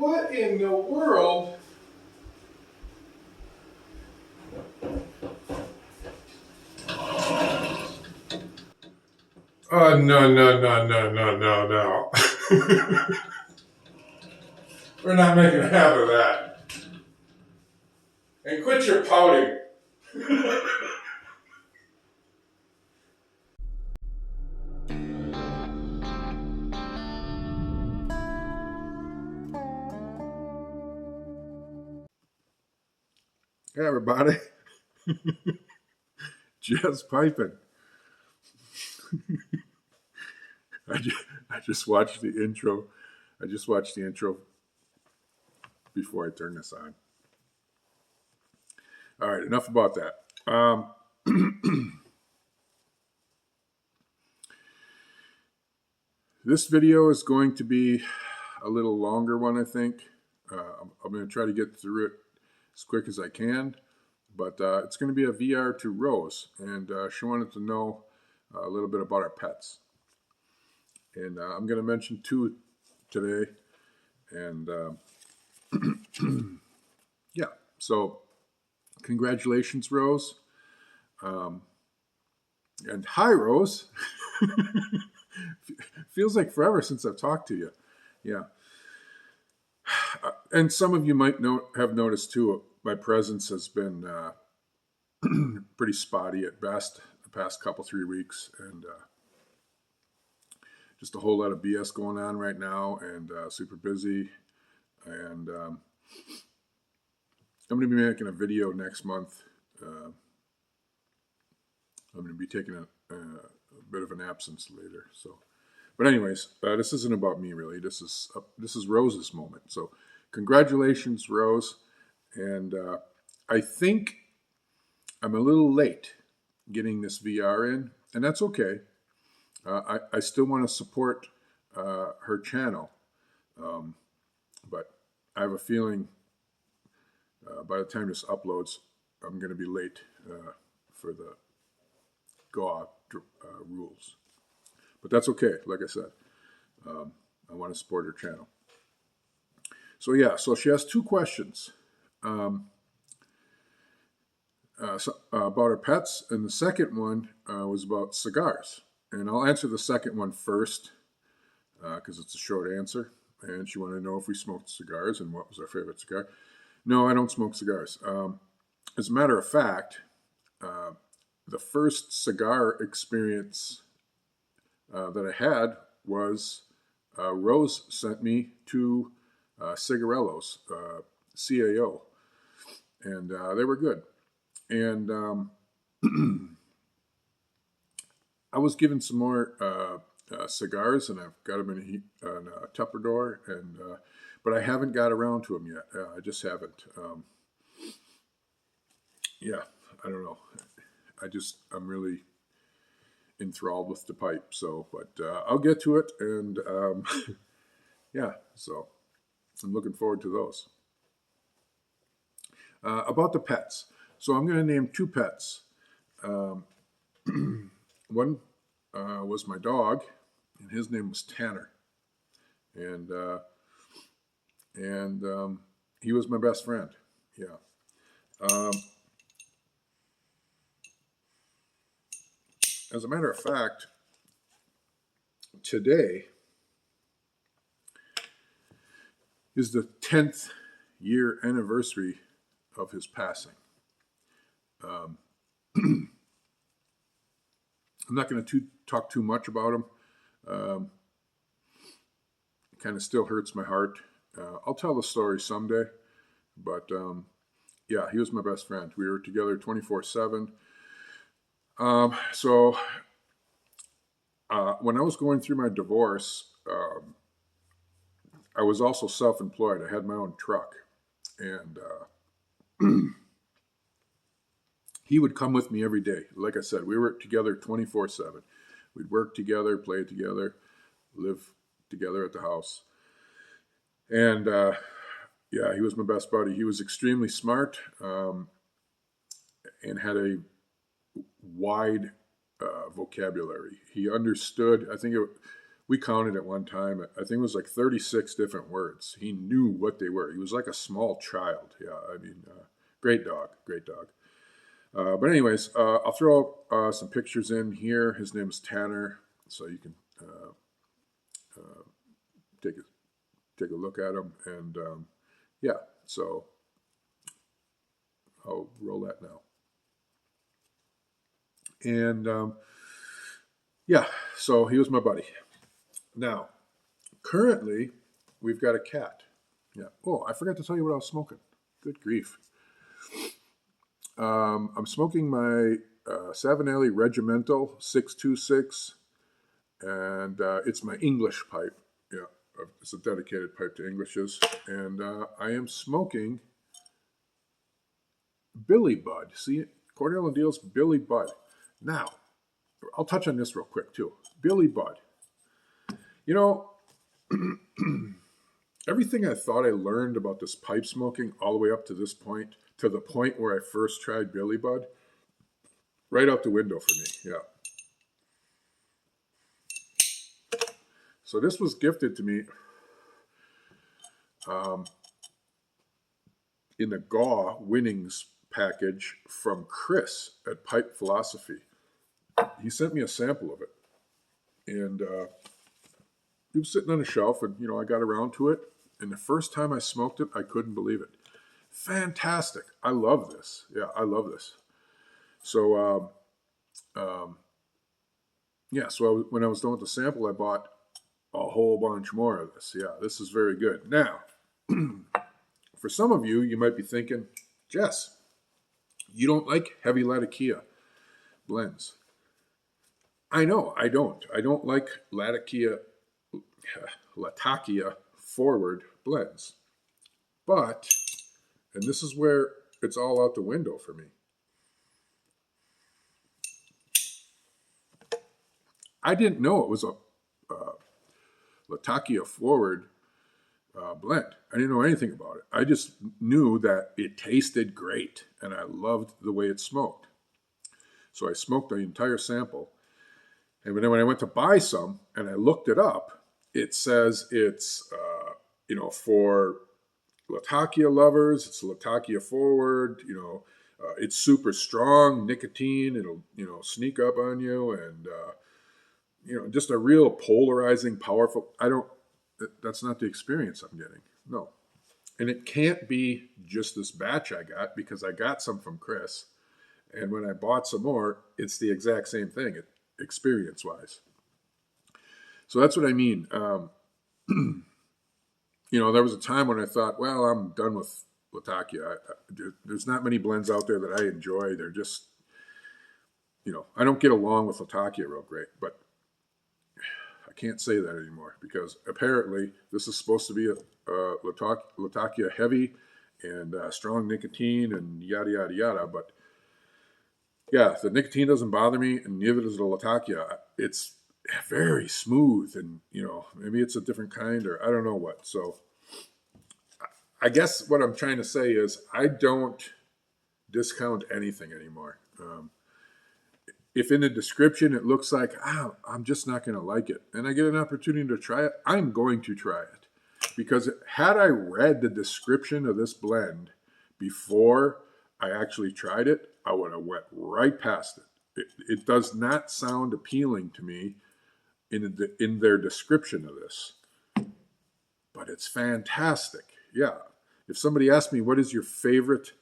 What in the world? Oh, no, no, no, no, no, no, no. We're not making a habit of that. And quit your pouting. Hey, everybody. Just piping. I just watched the intro. I just watched the intro before I turn this on. All right, enough about that. This video is going to be a little longer one, I think. I'm going to try to get through it as quick as I can, but it's going to be a VR to Rose, and she wanted to know a little bit about our pets. And I'm going to mention two today, and yeah, so congratulations, Rose. And hi, Rose. Feels like forever since I've talked to you. Yeah. And some of you might have noticed too, my presence has been pretty spotty at best the past couple, 3 weeks. And just a whole lot of BS going on right now and super busy. And I'm going to be making a video next month. I'm going to be taking a bit of an absence later. So, but anyways, this isn't about me really. This is Rose's moment. So, congratulations, Rose. And I think I'm a little late getting this VR in, and that's okay. I still want to support her channel, but I have a feeling by the time this uploads, I'm going to be late for the GAW rules. But that's okay. Like I said, I want to support her channel. So yeah, so she has two questions about her pets, and the second one was about cigars. And I'll answer the second one first because it's a short answer. And she wanted to know if we smoked cigars and what was our favorite cigar. No, I don't smoke cigars. As a matter of fact, the first cigar experience that I had was Rose sent me two cigarellos, CAO, and they were good. And I was given some more cigars, and I've got them in a Tupperware, and but I haven't got around to them yet. I just haven't. Yeah, I don't know. I'm really enthralled with the pipe. So, but I'll get to it, and yeah. So I'm looking forward to those. About the pets. So I'm going to name two pets. One was my dog, and his name was Tanner, and he was my best friend. Yeah. As a matter of fact, today is the 10th year anniversary of his passing. I'm not going to talk too much about him. It kind of still hurts my heart. I'll tell the story someday, but yeah, he was my best friend. We were together 24/7. So when I was going through my divorce, I was also self-employed. I had my own truck, and he would come with me every day. Like I said, we were together 24/7. We'd work together, play together, live together at the house. And yeah, he was my best buddy. He was extremely smart and had a wide vocabulary. He understood, I think we counted at one time, I think it was like 36 different words. He knew what they were. He was like a small child. Yeah, I mean, great dog, great dog. But anyways, I'll throw some pictures in here. His name is Tanner, so you can take a look at him. And yeah, so I'll roll that now. And yeah, so he was my buddy. Now, currently, we've got a cat. Yeah. Oh, I forgot to tell you what I was smoking. Good grief. I'm smoking my Savinelli Regimental 626, and it's my English pipe. Yeah, it's a dedicated pipe to Englishes. And I am smoking Billy Bud. See, Cornell and Deal's Billy Bud. Now, I'll touch on this real quick too. Billy Bud. You know, everything I thought I learned about this pipe smoking all the way up to this point, to the point where I first tried Billy Bud, right out the window for me. Yeah. So this was gifted to me in the GAW Winnings package from Chris at Pipe Philosophy. He sent me a sample of it, and it was sitting on a shelf, and I got around to it, and the first time I smoked it, I couldn't believe it. Fantastic! I love this. Yeah, I love this. So yeah, so when I was done with the sample, I bought a whole bunch more of this. Yeah, this is very good. Now, for some of you, you might be thinking, Jess, you don't like heavy Latakia blends. I know, I don't. I don't like Latakia forward blends. But, and this is where it's all out the window for me. I didn't know it was a Latakia forward blend. I didn't know anything about it. I just knew that it tasted great, and I loved the way it smoked. So I smoked the entire sample. And then when I went to buy some and I looked it up, it says it's, for Latakia lovers, it's Latakia forward, it's super strong, nicotine, it'll, sneak up on you, and, just a real polarizing, powerful, that's not the experience I'm getting. No. And it can't be just this batch I got, because I got some from Chris. And when I bought some more, it's the exact same thing, experience-wise. So that's what I mean. There was a time when I thought, well, I'm done with Latakia. There's not many blends out there that I enjoy. They're just, I don't get along with Latakia real great. But I can't say that anymore, because apparently this is supposed to be a Latakia heavy and strong nicotine and yada, yada, yada. But yeah, the nicotine doesn't bother me, and neither does the Latakia. It's very smooth, and maybe it's a different kind, or I don't know what. So I guess what I'm trying to say is I don't discount anything anymore. If in the description it looks like I'm just not going to like it, and I get an opportunity to try it, I'm going to try it. Because had I read the description of this blend before I actually tried it, I would have went right past it. It does not sound appealing to me in their description of this, but it's fantastic. Yeah. If somebody asked me what is your favorite,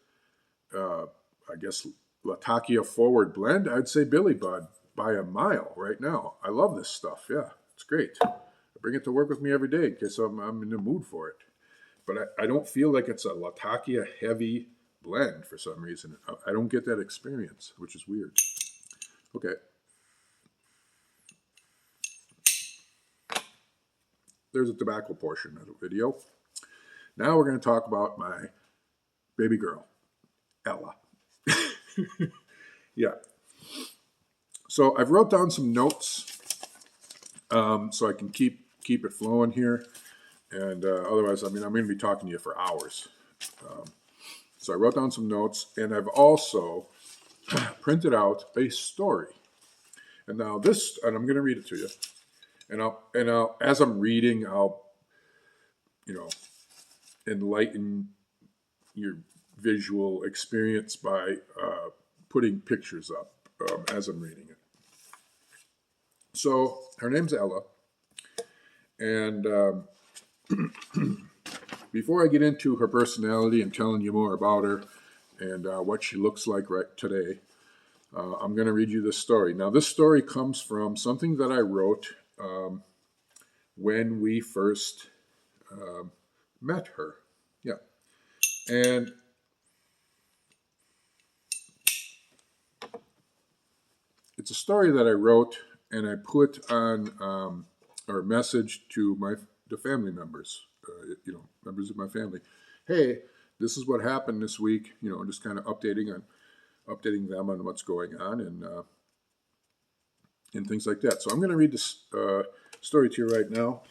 I guess, Latakia forward blend, I'd say Billy Bud by a mile right now. I love this stuff. Yeah, it's great. I bring it to work with me every day because I'm in the mood for it. But I don't feel like it's a Latakia heavy blend for some reason. I don't get that experience, which is weird. Okay. There's a tobacco portion of the video. Now we're going to talk about my baby girl, Ella. Yeah. So I've wrote down some notes so I can keep it flowing here. And otherwise, I'm going to be talking to you for hours. So I wrote down some notes, and I've also printed out a story. And now this, and I'm going to read it to you. And as I'm reading, I'll, you know, enlighten your visual experience by putting pictures up as I'm reading it. So her name's Ella, and before I get into her personality and telling you more about her and what she looks like right today, I'm going to read you this story. Now, this story comes from something that I wrote when we first met her. Yeah. And it's a story that I wrote and I put on or message to the family members, members of my family. Hey, this is what happened this week. Just kind of updating them on what's going on and things like that. So I'm going to read this story to you right now.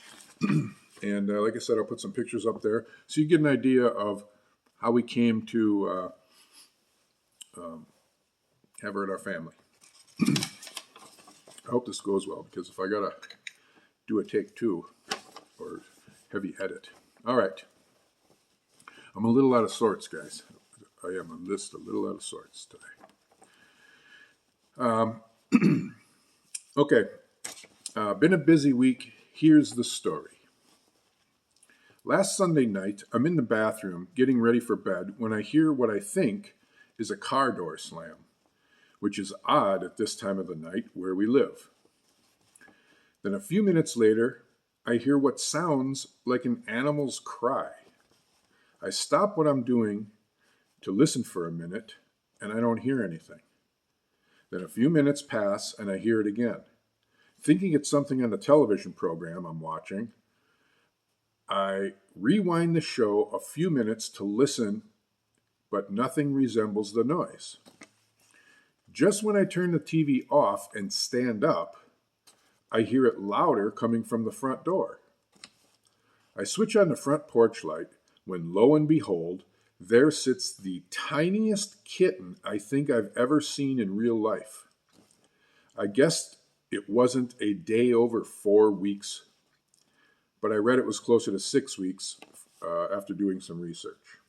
And like I said, I'll put some pictures up there so you get an idea of how we came to have her in our family. I hope this goes well, because if I got to do a take two or heavy edit. All right. I'm a little out of sorts, guys. I am a little out of sorts today. Okay. Been a busy week. Here's the story. Last Sunday night, I'm in the bathroom getting ready for bed when I hear what I think is a car door slam, which is odd at this time of the night where we live. Then a few minutes later, I hear what sounds like an animal's cry. I stop what I'm doing to listen for a minute, and I don't hear anything. Then a few minutes pass, and I hear it again. Thinking it's something on the television program I'm watching, I rewind the show a few minutes to listen, but nothing resembles the noise. Just when I turn the TV off and stand up, I hear it louder coming from the front door. I switch on the front porch light when, lo and behold, there sits the tiniest kitten I think I've ever seen in real life. I guessed it wasn't a day over 4 weeks, but I read it was closer to 6 weeks after doing some research.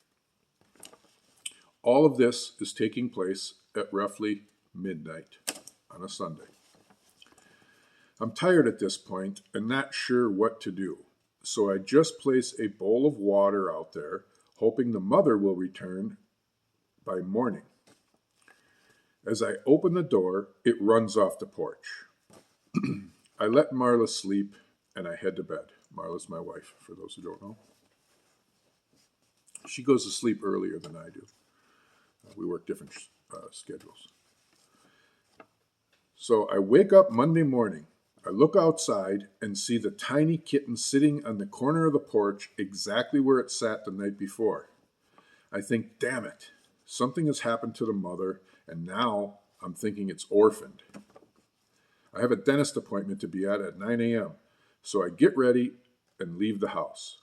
All of this is taking place at roughly midnight on a Sunday. I'm tired at this point and not sure what to do, so I just place a bowl of water out there, hoping the mother will return by morning. As I open the door, it runs off the porch. I let Marla sleep and I head to bed. Marla's my wife, for those who don't know. She goes to sleep earlier than I do. We work different schedules. So I wake up Monday morning. I look outside and see the tiny kitten sitting on the corner of the porch exactly where it sat the night before. I think, damn it, something has happened to the mother, and now I'm thinking it's orphaned. I have a dentist appointment to be at 9 a.m., so I get ready and leave the house.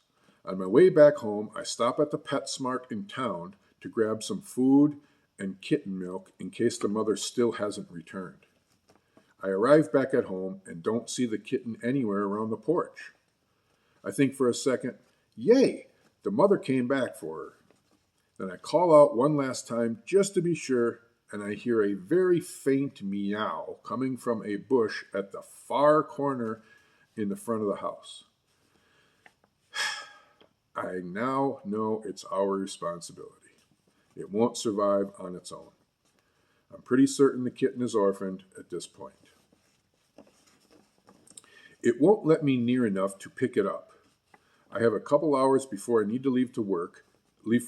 On my way back home, I stop at the PetSmart in town to grab some food and kitten milk in case the mother still hasn't returned. I arrive back at home and don't see the kitten anywhere around the porch. I think for a second, yay, the mother came back for her. Then I call out one last time just to be sure, and I hear a very faint meow coming from a bush at the far corner in the front of the house. I now know it's our responsibility. It won't survive on its own. I'm pretty certain the kitten is orphaned at this point. It won't let me near enough to pick it up. I have a couple hours before I need to leave for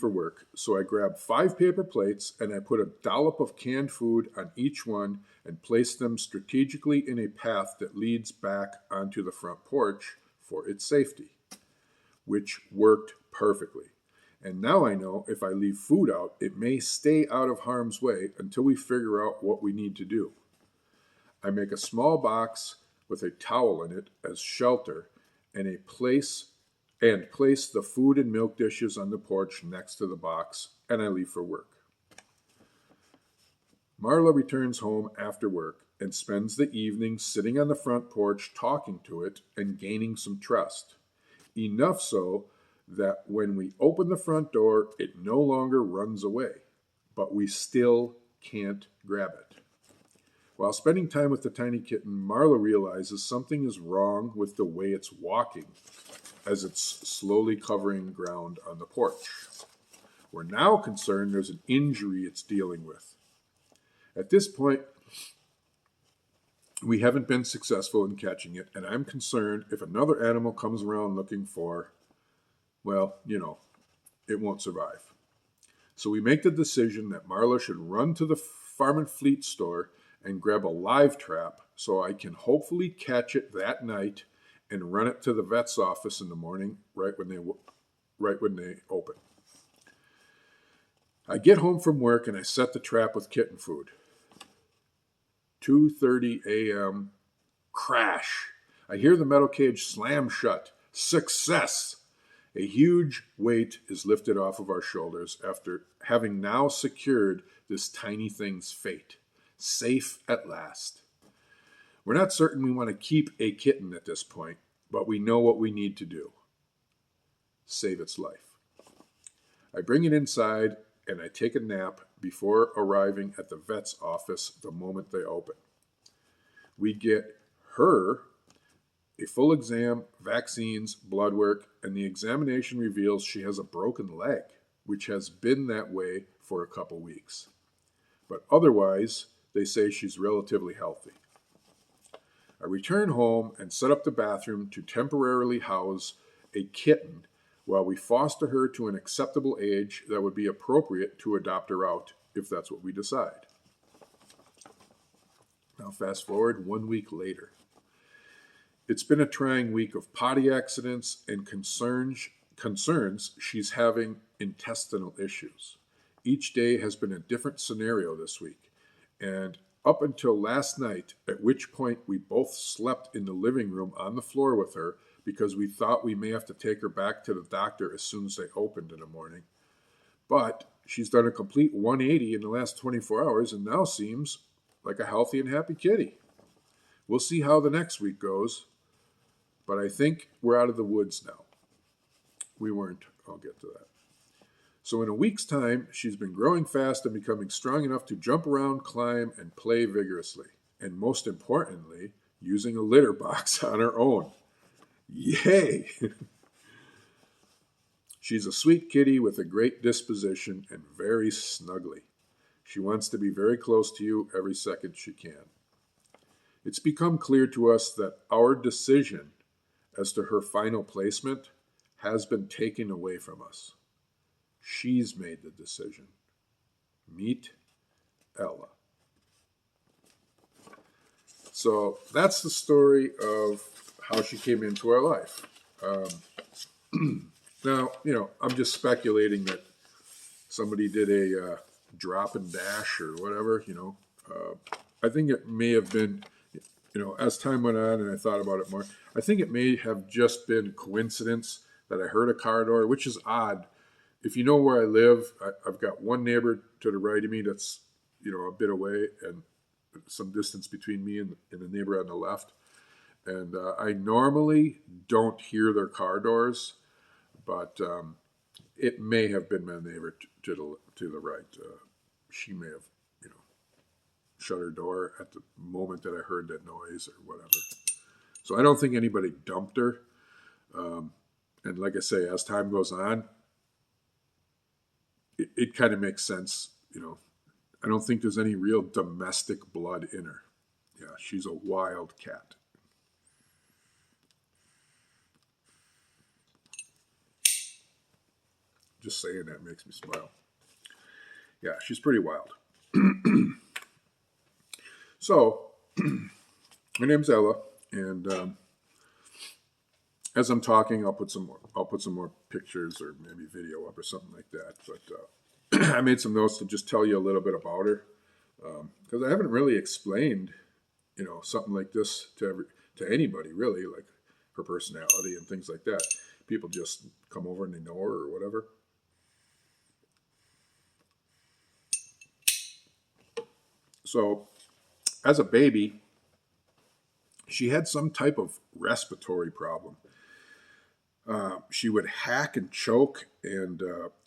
work, so I grab 5 paper plates and I put a dollop of canned food on each one and place them strategically in a path that leads back onto the front porch for its safety, which worked perfectly. And now I know if I leave food out, it may stay out of harm's way until we figure out what we need to do. I make a small box with a towel in it as shelter and place the food and milk dishes on the porch next to the box, and I leave for work. Marla returns home after work, and spends the evening sitting on the front porch talking to it and gaining some trust. Enough so that when we open the front door, it no longer runs away, but we still can't grab it. While spending time with the tiny kitten, Marla realizes something is wrong with the way it's walking as it's slowly covering ground on the porch. We're now concerned there's an injury it's dealing with. At this point, we haven't been successful in catching it, and I'm concerned if another animal comes around looking for, well, it won't survive. So we make the decision that Marla should run to the Farm and Fleet store and grab a live trap so I can hopefully catch it that night and run it to the vet's office in the morning right when they open. I get home from work and I set the trap with kitten food. 2:30 a.m. Crash. I hear the metal cage slam shut. Success! A huge weight is lifted off of our shoulders after having now secured this tiny thing's fate. Safe at last. We're not certain we want to keep a kitten at this point, but we know what we need to do. Save its life. I bring it inside and I take a nap before arriving at the vet's office the moment they open. We get her a full exam, vaccines, blood work, and the examination reveals she has a broken leg, which has been that way for a couple weeks. But otherwise, they say she's relatively healthy. I return home and set up the bathroom to temporarily house a kitten while we foster her to an acceptable age that would be appropriate to adopt her out if that's what we decide. Now fast forward 1 week later. It's been a trying week of potty accidents and concerns she's having intestinal issues. Each day has been a different scenario this week, and up until last night, at which point we both slept in the living room on the floor with her because we thought we may have to take her back to the doctor as soon as they opened in the morning. But she's done a complete 180 in the last 24 hours and now seems like a healthy and happy kitty. We'll see how the next week goes, but I think we're out of the woods now. We weren't. I'll get to that. So in a week's time, she's been growing fast and becoming strong enough to jump around, climb, and play vigorously. And most importantly, using a litter box on her own. Yay! She's a sweet kitty with a great disposition and very snuggly. She wants to be very close to you every second she can. It's become clear to us that our decision as to her final placement has been taken away from us. She's made the decision. Meet Ella. So that's the story of how she came into our life. Now, I'm just speculating that somebody did a drop and dash or whatever, I think it may have been, as time went on and I thought about it more, I think it may have just been coincidence that I heard a car door, which is odd. If you know where I live, I've got one neighbor to the right of me that's, a bit away and some distance between me and the neighbor on the left. And I normally don't hear their car doors, but it may have been my neighbor to the right. She may have, shut her door at the moment that I heard that noise or whatever. So I don't think anybody dumped her. And like I say, as time goes on, it kind of makes sense. I don't think there's any real domestic blood in her. Yeah, she's a wild cat. Just saying that makes me smile. Yeah, she's pretty wild. So, her name's Ella, and as I'm talking, I'll put some more pictures or maybe video up or something like that. But I made some notes to just tell you a little bit about her, because I haven't really explained, something like this to anybody really, like her personality and things like that. People just come over and they know her or whatever. So as a baby, she had some type of respiratory problem. She would hack and choke, and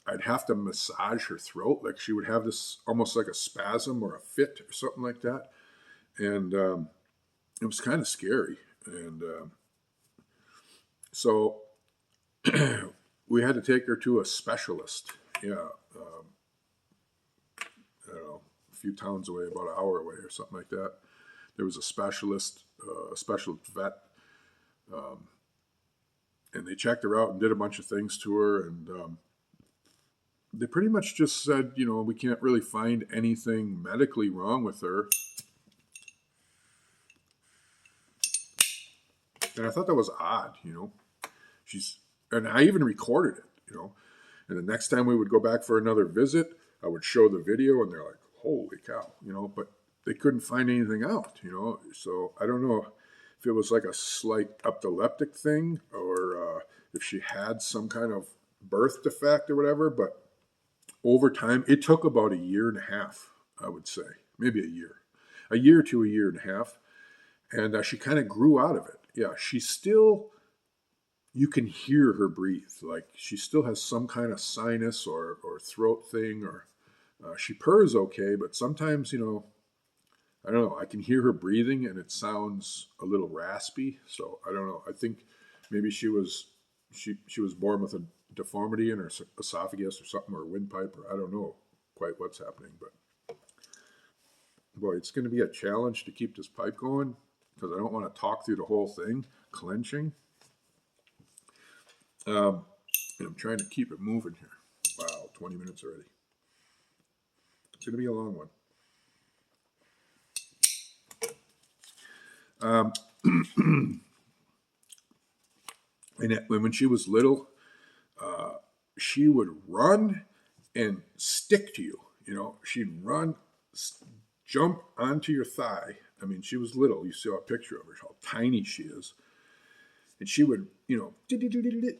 I'd have to massage her throat. Like she would have this almost like a spasm or a fit or something like that. And it was kind of scary. And so we had to take her to a specialist. Yeah, I don't know, a few towns away, about an hour away or something like that. There was a specialist, a specialist vet, and they checked her out and did a bunch of things to her. And they pretty much just said, we can't really find anything medically wrong with her. And I thought that was odd, and I even recorded it, And the next time we would go back for another visit, I would show the video, and they're like, "Holy cow," But they couldn't find anything out, So I don't know if it was like a slight epileptic thing, or if she had some kind of birth defect or whatever. But over time, it took about 1.5 years, I would say, maybe a year to 1.5 years, and she kind of grew out of it. Yeah, you can hear her breathe. Like she still has some kind of sinus or throat thing, or she purrs okay, but sometimes, I don't know, I can hear her breathing and it sounds a little raspy. So I don't know. I think maybe she was born with a deformity in her esophagus or something, or windpipe, or I don't know quite what's happening. But boy, it's going to be a challenge to keep this pipe going, because I don't want to talk through the whole thing, clenching. And I'm trying to keep it moving here. Wow, 20 minutes already. It's going to be a long one. And when she was little, she would run and stick to you. She'd run, jump onto your thigh. I mean, she was little. You saw a picture of her, how tiny she is. And she would, and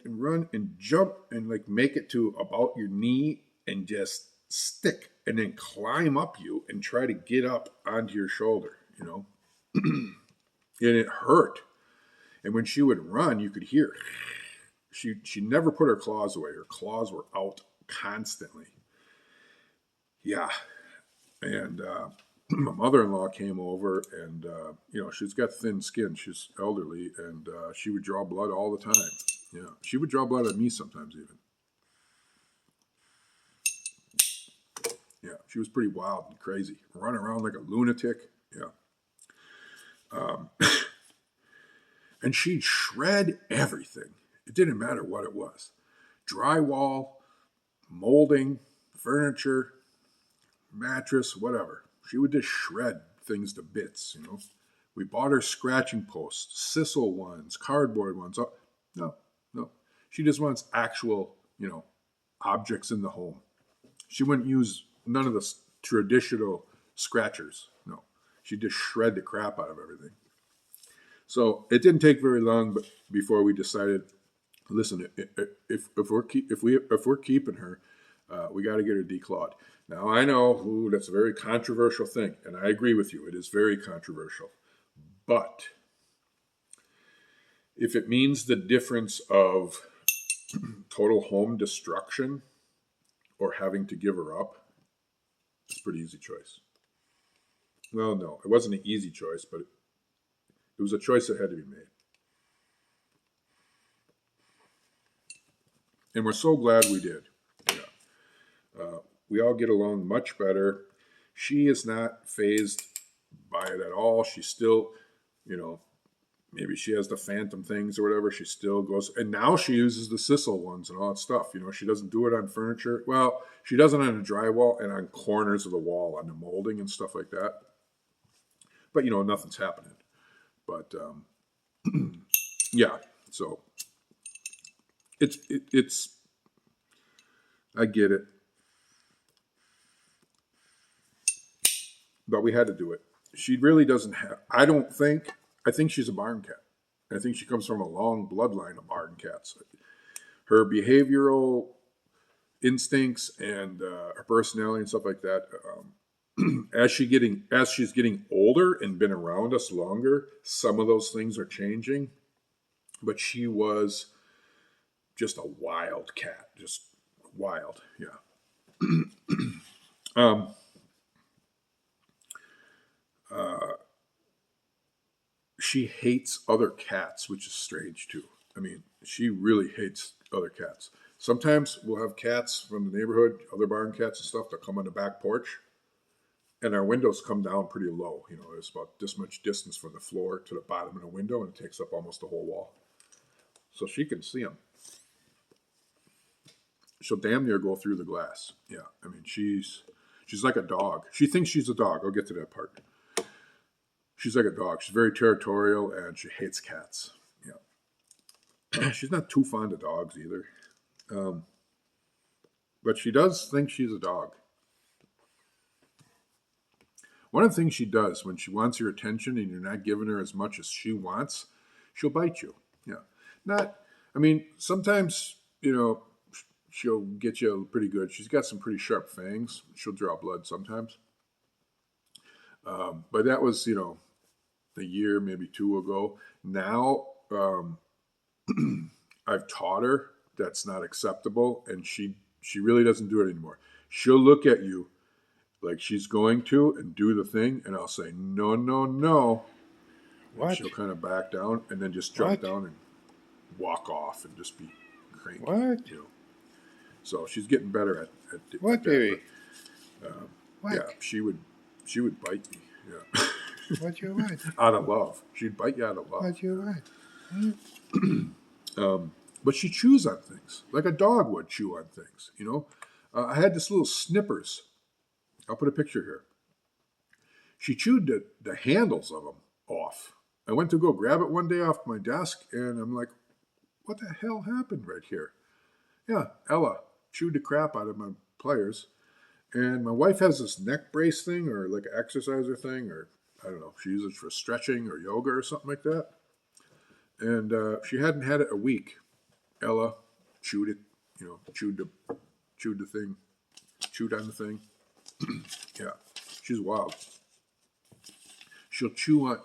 run and jump and like make it to about your knee and just stick, and then climb up you and try to get up onto your shoulder, and it hurt. And when she would run, you could hear. She never put her claws away. Her claws were out constantly. Yeah. And my mother-in-law came over, and she's got thin skin. She's elderly, and she would draw blood all the time. Yeah, she would draw blood on me sometimes even. Yeah, she was pretty wild and crazy, run around like a lunatic. Yeah. And she'd shred everything. It didn't matter what it was. Drywall, molding, furniture, mattress, whatever. She would just shred things to bits, We bought her scratching posts, sisal ones, cardboard ones. Oh, no. She just wants actual, objects in the home. She wouldn't use none of the traditional scratchers. No. She'd just shred the crap out of everything. So it didn't take very long before we decided, listen, if we're keeping her, we got to get her declawed. Now I know, that's a very controversial thing, and I agree with you. It is very controversial, but if it means the difference of total home destruction or having to give her up, it's a pretty easy choice. Well, no, it wasn't an easy choice, but it was a choice that had to be made. And we're so glad we did. Yeah. We all get along much better. She is not fazed by it at all. She's still, maybe she has the phantom things or whatever. She still goes, and now she uses the sisal ones and all that stuff. She doesn't do it on furniture. Well, she does it on the drywall and on corners of the wall, on the molding and stuff like that. But, nothing's happening. But, yeah, so it's, I get it. But we had to do it. She really doesn't have, I think she's a barn cat. I think she comes from a long bloodline of barn cats. Her behavioral instincts and her personality and stuff like that, as she's getting older and been around us longer, some of those things are changing. But she was just a wild cat, just wild. Yeah. Um, uh, she hates other cats, which is strange too. I mean, she really hates other cats. Sometimes we'll have cats from the neighborhood, other barn cats and stuff, that come on the back porch, and our windows come down pretty low. You know, it's about this much distance from the floor to the bottom of the window, and it takes up almost the whole wall. So she can see them. She'll damn near go through the glass. Yeah, I mean, she's like a dog. She thinks she's a dog. I'll get to that part. She's like a dog. She's very territorial, and she hates cats. Yeah, she's not too fond of dogs either, um, but she does think she's a dog. One of the things she does when she wants your attention and you're not giving her as much as she wants, she'll bite you. Yeah, not. I mean, sometimes she'll get you pretty good. She's got some pretty sharp fangs. She'll draw blood sometimes. But that was, a year, maybe two ago. Now, I've taught her that's not acceptable, and she really doesn't do it anymore. She'll look at you like she's going to and do the thing, and I'll say, no, no, no. And What? she'll kind of back down and then just What? jump down and walk off and just be cranky. What? So she's getting better at What, that. baby? But, What? yeah, she would bite me. Yeah. What you want? Out of love. She'd bite you out of love. What you want? But she chews on things like a dog would chew on things. I had this little Snippers. I'll put a picture here. She chewed the handles of them off. I went to go grab it one day off my desk, and I'm like, what the hell happened right here? Yeah, Ella chewed the crap out of my pliers. And my wife has this neck brace thing, or like an exerciser thing, or I don't know. She uses it for stretching or yoga or something like that. And she hadn't had it a week. Ella chewed it, chewed the thing, chewed on the thing. Yeah, she's wild. She'll chew on,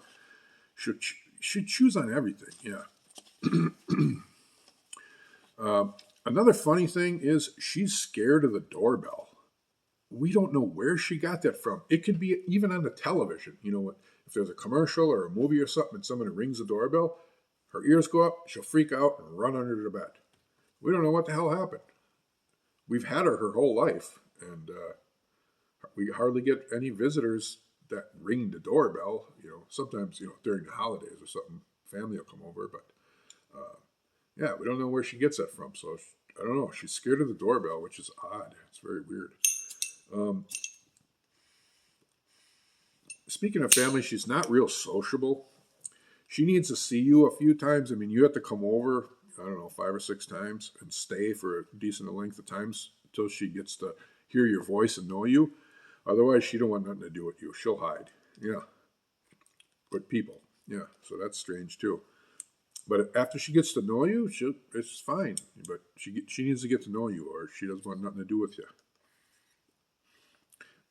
she chews on everything. Yeah. Another funny thing is she's scared of the doorbell. We don't know where she got that from. It could be even on the television. If there's a commercial or a movie or something and someone rings the doorbell, her ears go up, she'll freak out and run under the bed. We don't know what the hell happened. We've had her whole life, and we hardly get any visitors that ring the doorbell. Sometimes, during the holidays or something, family will come over, but yeah, we don't know where she gets that from. So I don't know. She's scared of the doorbell, which is odd. It's very weird. Speaking of family, she's not real sociable. She needs to see you a few times. I mean, you have to come over, I don't know, 5 or 6 times and stay for a decent length of times until she gets to hear your voice and know you. Otherwise, she don't want nothing to do with you. She'll hide. Yeah. But people. Yeah. So that's strange too. But after she gets to know you, it's fine. But she needs to get to know you, or she doesn't want nothing to do with you.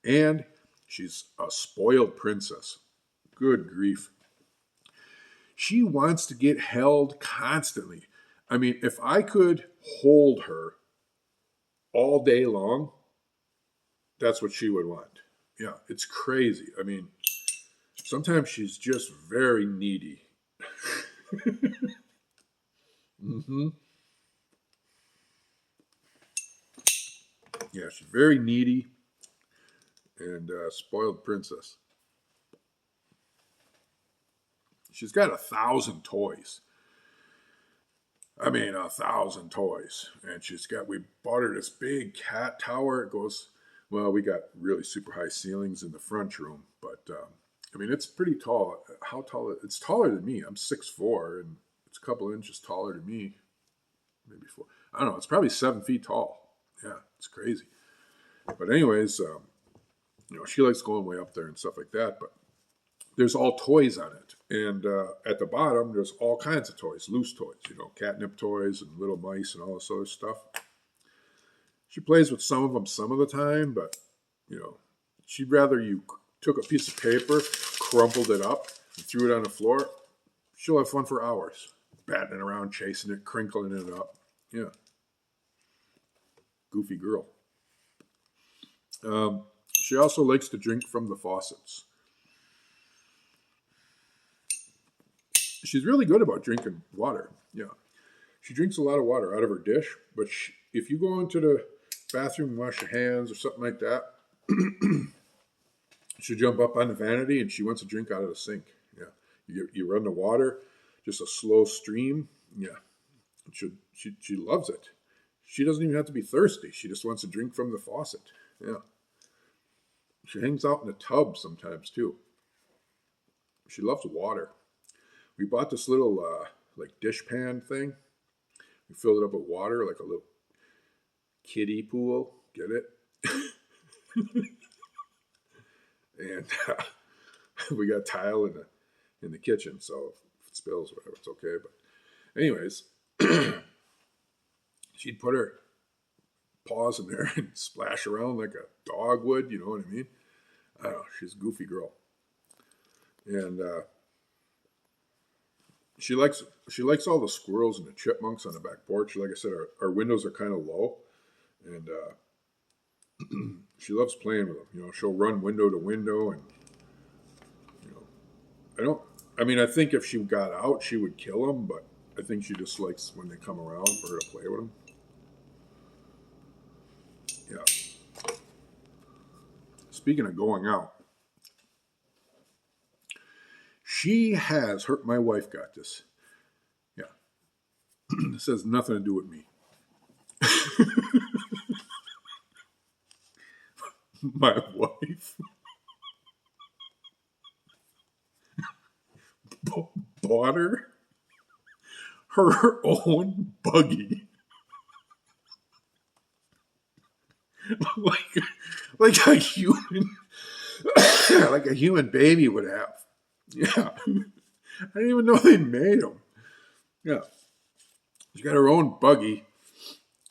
And she's a spoiled princess. Good grief. She wants to get held constantly. I mean, if I could hold her all day long, that's what she would want. Yeah, it's crazy. I mean, sometimes she's just very needy. Mm-hmm. Yeah, she's very needy and spoiled princess. She's got 1,000 toys. I mean, 1,000 toys. And we bought her this big cat tower. It goes, well, we got really super high ceilings in the front room, but I mean, it's pretty tall. How tall? It's taller than me. I'm 6'4", and it's a couple inches taller than me. Maybe 4. I don't know. It's probably 7 feet tall. Yeah, it's crazy. But anyways, she likes going way up there and stuff like that. But there's all toys on it. And at the bottom, there's all kinds of toys, loose toys, catnip toys and little mice and all this other stuff. She plays with some of them some of the time, but, she'd rather you took a piece of paper, crumpled it up, and threw it on the floor. She'll have fun for hours, batting it around, chasing it, crinkling it up. Yeah, goofy girl. She also likes to drink from the faucets. She's really good about drinking water. Yeah, she drinks a lot of water out of her dish. But if you go into the bathroom and wash your hands or something like that, she'll jump up on the vanity and she wants a drink out of the sink. Yeah, you run the water, just a slow stream. Yeah, she loves it. She doesn't even have to be thirsty. She just wants a drink from the faucet. Yeah. She hangs out in the tub sometimes too. She loves water. We bought this little like dish pan thing. We filled it up with water, like a little kiddie pool. Get it? And we got tile in the kitchen, so if it spills, whatever, it's okay. But anyways, she'd put her paws in there and splash around like a dog would. You know what I mean? I don't know. She's a goofy girl, and she likes all the squirrels and the chipmunks on the back porch. Like I said, our windows are kind of low, and she loves playing with them. You know, she'll run window to window, and you know, I think if she got out, she would kill them, but I think she just likes when they come around for her to play with them. Yeah. Speaking of going out, she has hurt. My wife got this. Yeah. This has nothing to do with me. My wife bought her own buggy. like a human like a human baby would have. Yeah. I didn't even know they made them. Yeah. She got her own buggy,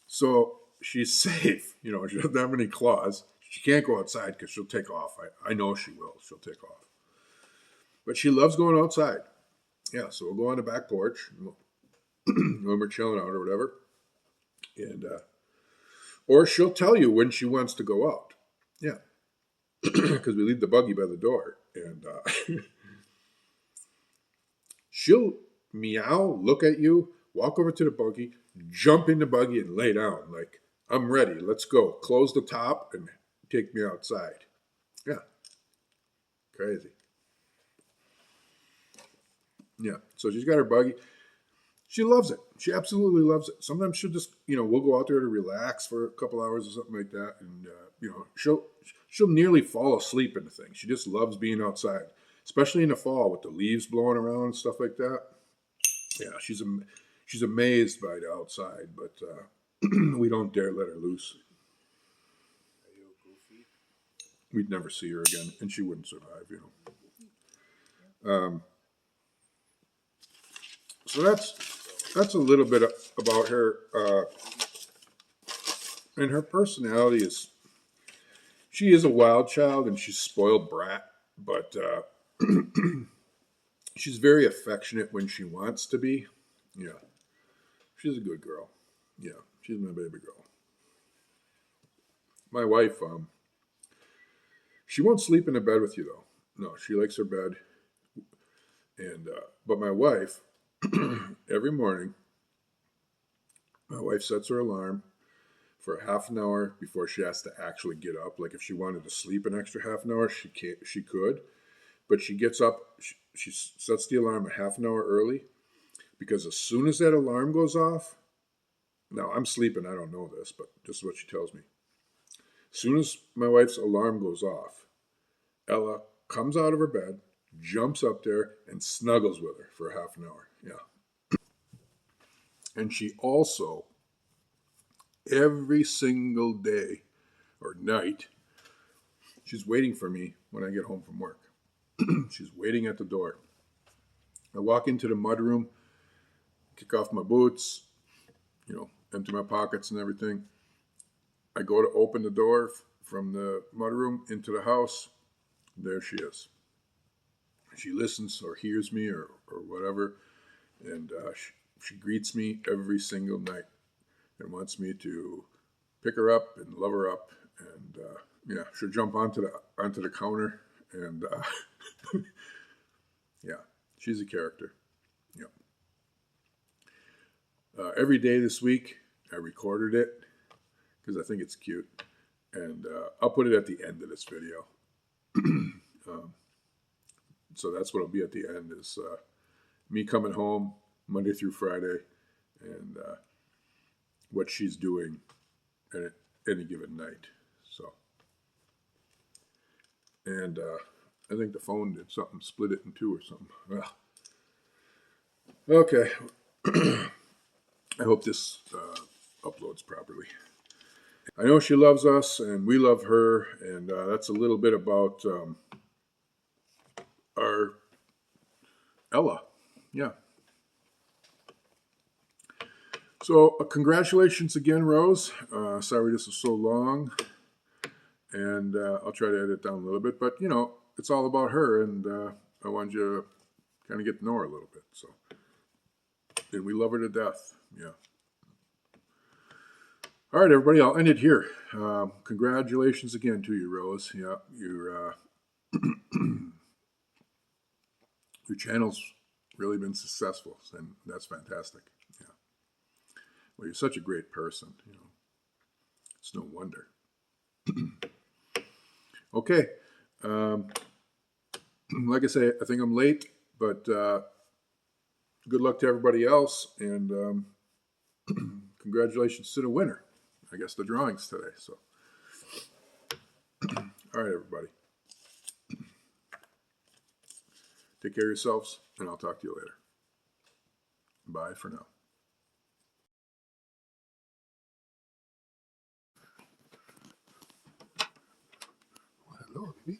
so she's safe. You know, she doesn't have any claws. She can't go outside because she'll take off. I know she will. She'll take off. But she loves going outside. Yeah, so we'll go on the back porch when we're chilling out or whatever. And or she'll tell you when she wants to go out. Yeah. Because we leave the buggy by the door. And she'll meow, look at you, walk over to the buggy, jump in the buggy and lay down. Like, I'm ready. Let's go. Close the top and take me outside. Yeah. Crazy. Yeah. So she's got her buggy. She loves it. She absolutely loves it. Sometimes she'll just, we'll go out there to relax for a couple hours or something like that. And, she'll nearly fall asleep in the thing. She just loves being outside, especially in the fall with the leaves blowing around and stuff like that. Yeah, she's amazed by the outside, but we don't dare let her loose. We'd never see her again, and she wouldn't survive, So that's a little bit about her. And her personality she is a wild child, and she's a spoiled brat, but she's very affectionate when she wants to be. Yeah. She's a good girl. Yeah, she's my baby girl. My wife, she won't sleep in a bed with you, though. No, she likes her bed. And but my wife, every morning, my wife sets her alarm for a half an hour before she has to actually get up. Like if she wanted to sleep an extra half an hour, she could. But she gets up, she sets the alarm a half an hour early, because as soon as that alarm goes off, now I'm sleeping, I don't know this, but this is what she tells me. As soon as my wife's alarm goes off, Ella comes out of her bed, jumps up there, and snuggles with her for half an hour. Yeah. And she also, every single day or night, she's waiting for me when I get home from work. She's waiting at the door. I walk into the mudroom, kick off my boots, empty my pockets and everything. I go to open the door from the mudroom into the house, there she is. She listens or hears me or whatever, and she greets me every single night and wants me to pick her up and love her up. And yeah, she'll jump onto the counter, and yeah, she's a character. Yeah. Every day this week, I recorded it because I think it's cute, and I'll put it at the end of this video. So that's what'll be at the end is me coming home Monday through Friday, and what she's doing at any given night. So, and I think the phone did something, split it in two or something. Ugh. Okay. I hope this uploads properly. I know she loves us, and we love her, and that's a little bit about our Ella. Yeah. So congratulations again, Rose. Sorry this is so long, and I'll try to edit it down a little bit. But you know, it's all about her, and I wanted you to kind of get to know her a little bit. So, and we love her to death. Yeah. All right, everybody. I'll end it here. Congratulations again to you, Rose. Yeah, your channel's really been successful, and that's fantastic. Yeah. Well, you're such a great person. You know, it's no wonder. Okay. Like I say, I think I'm late, but good luck to everybody else, and congratulations to the winner. I guess the drawing's today. So, all right, everybody. Take care of yourselves, and I'll talk to you later. Bye for now. Hello, baby.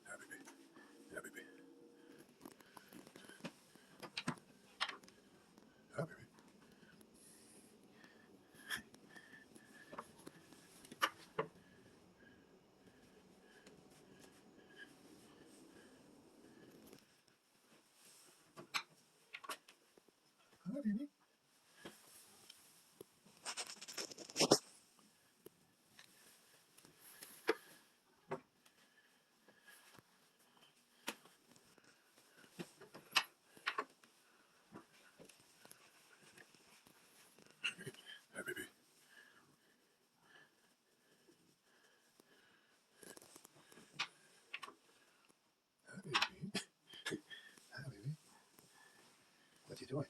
Yeah, baby. Yeah, baby. Hi, baby. Hi, baby. Hi, baby. Hi, baby. Hi, baby. What you doing?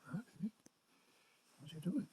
Hi, baby. What you doing?